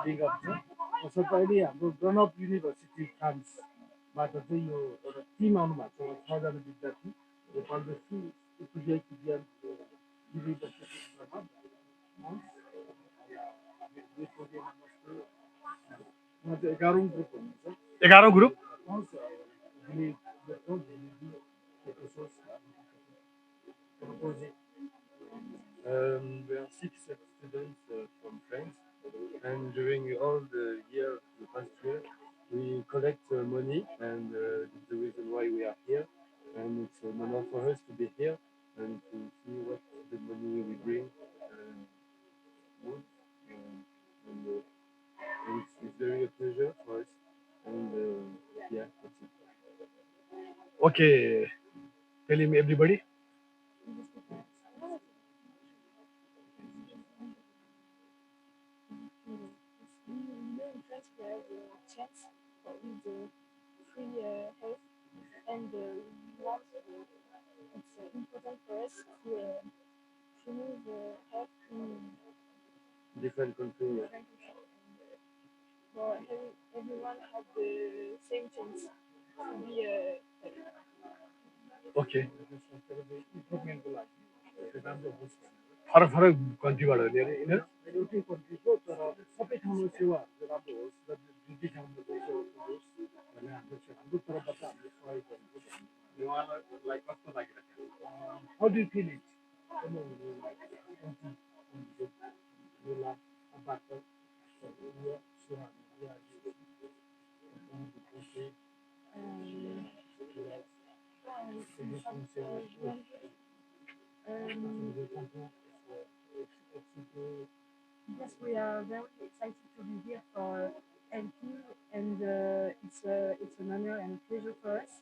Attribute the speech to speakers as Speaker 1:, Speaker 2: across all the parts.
Speaker 1: Link up छ तसर्थ अहिले हाम्रो डनअप युनिभर्सिटी फ्रान्सबाट चाहिँ यो एउटा टिम आउनु भएको छ 6जना विद्यार्थी नेपालको विज्ञान युनिभर्सिटी डनअप उहाँ चाहिँ 11औं ग्रुप हुनुहुन्छ
Speaker 2: 11 group
Speaker 1: We are 6 students from France, and during all the year, the past year, we collect money, and it's the reason why we are here. And it's an honor for us to be here and to see what the money we bring would. And it's very a pleasure for us. And yeah, that's it.
Speaker 2: Okay, tell him everybody.
Speaker 3: We know in France we have a chance with free health, and we want it's important for us to move health in
Speaker 1: Different country.
Speaker 3: different countries, and for everyone have the same chance to be
Speaker 2: Okay.
Speaker 1: इम्प्रुभमेन्टको लागि राम्रो होस्
Speaker 2: फरक फरक कन्ट्रीबाट हो नि यिनीहरू
Speaker 1: एउटै कन्ट्रीको तर सबै ठाउँमा सेवाहरू चाहिँ राम्रो होस् र जुन चाहिँ ठाउँमा चाहिँ सेवाहरू होस् भन्ने हाम्रो तर्फबाट हामीले सहयोग गरेको उहाँलाई कस्तो लागिरहेको how do fill it
Speaker 3: yes, we are very excited to be here for helping, and it's an honor and a pleasure for us.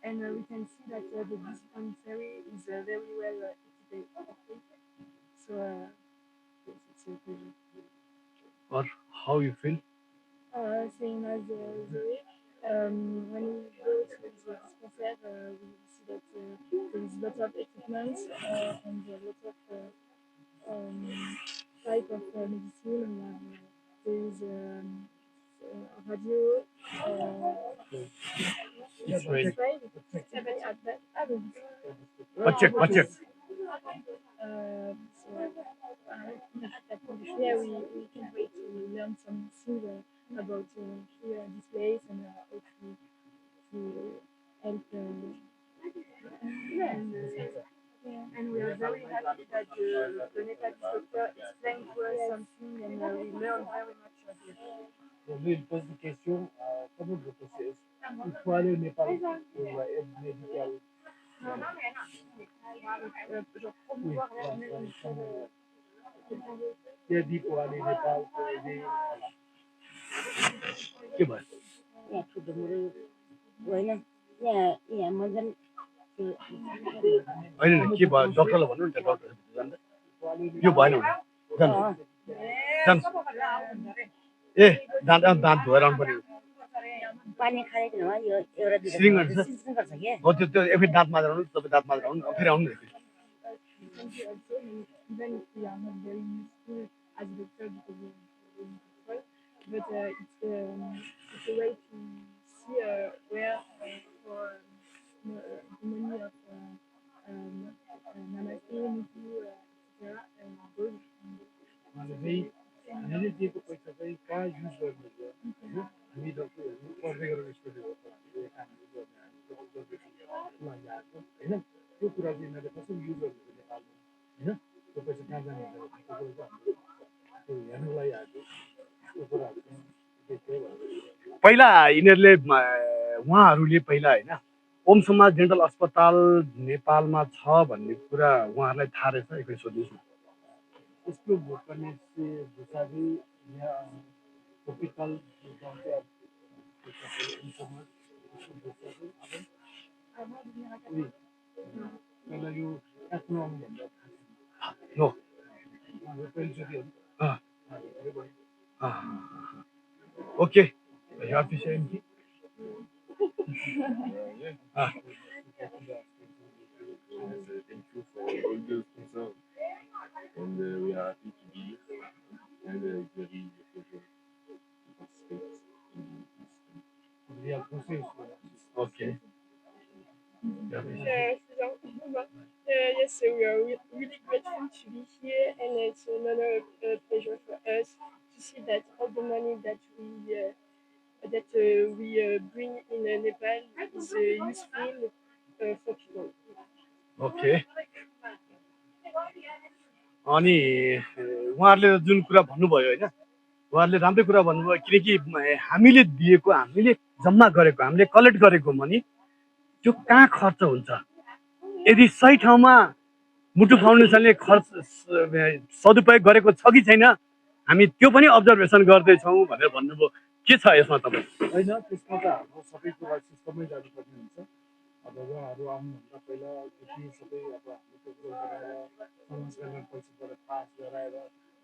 Speaker 3: And we can see that the dispensary is very well equipped. So yes, it's a pleasure.
Speaker 2: or how you feel?
Speaker 3: Same as Zoe. When we go to the dispensaire, we see that there is a lot of equipment and a lot of type of medicine. There is radio.
Speaker 2: X-ray.
Speaker 3: Budget.
Speaker 2: Budget.
Speaker 3: So, yeah, we can't wait to learn some things about here this place and how to help. And we are very happy that the Nepalese doctor explained to us something, and we learned very much here.
Speaker 1: Lui, il pose des questions. Comment je peux il faut aller au Népal pour être médical.
Speaker 3: Genre promouvoir la
Speaker 1: Il a dit pour aller au Népal, pour aider.
Speaker 2: के भयो
Speaker 4: यहाँ ठुलो होइन यहाँ मजाले त्यो
Speaker 2: होइन नि के भयो डक्टरलाई भन्नु नि त डक्टर जान्दा यो भएन भने जानु ए दाँत दाँत धोएर आउनु पर्यो
Speaker 4: पानी खाएको नभए यो एउटा
Speaker 2: सिरिङ गर्छ
Speaker 4: सिरिङ गर्छ के
Speaker 2: हो त्यो एकखेप दाँत माझेर आउनु तपाईँ दाँत माझेर आउनु फेरि आउनु न
Speaker 3: Thank you also, even if we are not very useful as a doctor because we are very but it's a way to see where for the money of Namaste, Nitu, etc. goes.
Speaker 1: हामीले दिएको पैसा चाहिँ कहाँ use गर्नु होइन हामी डक्टरहरू पढ्दै गरेर स्टुडेन्टहरू लागि आएको होइन त्यो कुरा चाहिँ यिनीहरूले कसरी युज गर्नुहुन्छ नेपालमा होइन त्यो पैसा कहाँ जानुहुन्छ त्यो हेर्नुलाई आएको त्यो कुराहरू चाहिँ
Speaker 2: पहिला यिनीहरूले उहाँहरूले पहिला होइन ओम समाज डेन्टल अस्पताल नेपालमा छ भन्ने कुरा उहाँहरूलाई थाहा रहेछ एकपल्ट सोध्नुहोस् न
Speaker 1: इसको करने से दूसरा भी यह टॉपिकल पहला यो एथनोम भन्दा
Speaker 2: नो
Speaker 1: पहिलोचोटि
Speaker 2: okay you have to say anything?
Speaker 5: Thank you for all the sponsors, and we are happy to be here. And it's very pleasure
Speaker 6: are really grateful to be here, and it's another pleasure for us to see that all the money that we bring in Nepal is useful for people.
Speaker 2: Okay अनि उहाँहरूले जुन कुरा भन्नुभयो होइन उहाँहरूले राम्रै कुरा भन्नुभयो किनकि हामीले दिएको हामीले जम्मा गरेको हामीले कलेक्ट गरेको मनी त्यो कहाँ खर्च हुन्छ यदि सही ठाउँमा मुटु फाउन्डेसनले खर्च सदुपयोग गरेको छ कि छैन हामी त्यो पनि अब्जर्भेसन गर्दैछौँ भनेर भन्नुभयो के छ यसमा तपाईँ
Speaker 1: होइन त्यसमा त हाम्रो सबै कुरा सिस्टमै जानुपर्ने हुन्छ अब उहाँहरू आउनुभन्दा पहिला त्यति सबै अब हाम्रो त्यो गोल गराएर समाज कल्याण परिषदबाट पास गराएर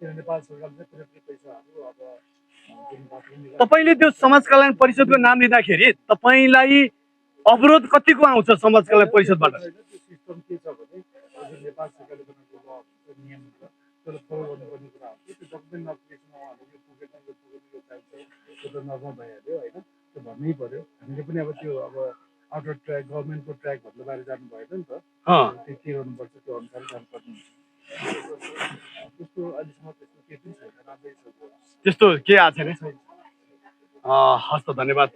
Speaker 1: किन नेपाल सरकारले कुनै पनि पैसाहरू अब जुन बाटो
Speaker 2: तपाईँले त्यो समाज कल्याण परिषदको नाम लिँदाखेरि तपाईँलाई अवरोध कतिको आउँछ समाज कल्याण परिषदबाट
Speaker 1: त्यो सिस्टम के छ भने जुन नेपाल सरकारले बनाएको ल नियम हुन्छ त्यसलाई फलो गर्नुपर्ने कुरा हुन्छ त्यो डकुमेन्ट नोटिफिकेसन उहाँहरूले यो पुगेन यो चाहिन्छ त्यो त नर्मल भइहाल्यो होइन त्यो भन्नै पर्यो हामीले पनि अब त्यो अब आउटर ट्र्याक गभर्मेन्टको ट्र्याक भन्दा बाहिर जानु भएन नि त त्यो के गर्नुपर्छ त्यो अनुसार जानुपर्ने हुन्छ त्यस्तो अहिलेसम्म त्यस्तो केही पनि छैन राम्रै छ
Speaker 2: त्यस्तो के आएको छैन हस् त धन्यवाद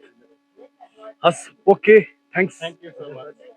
Speaker 2: हस् okay thanks
Speaker 1: thank you so much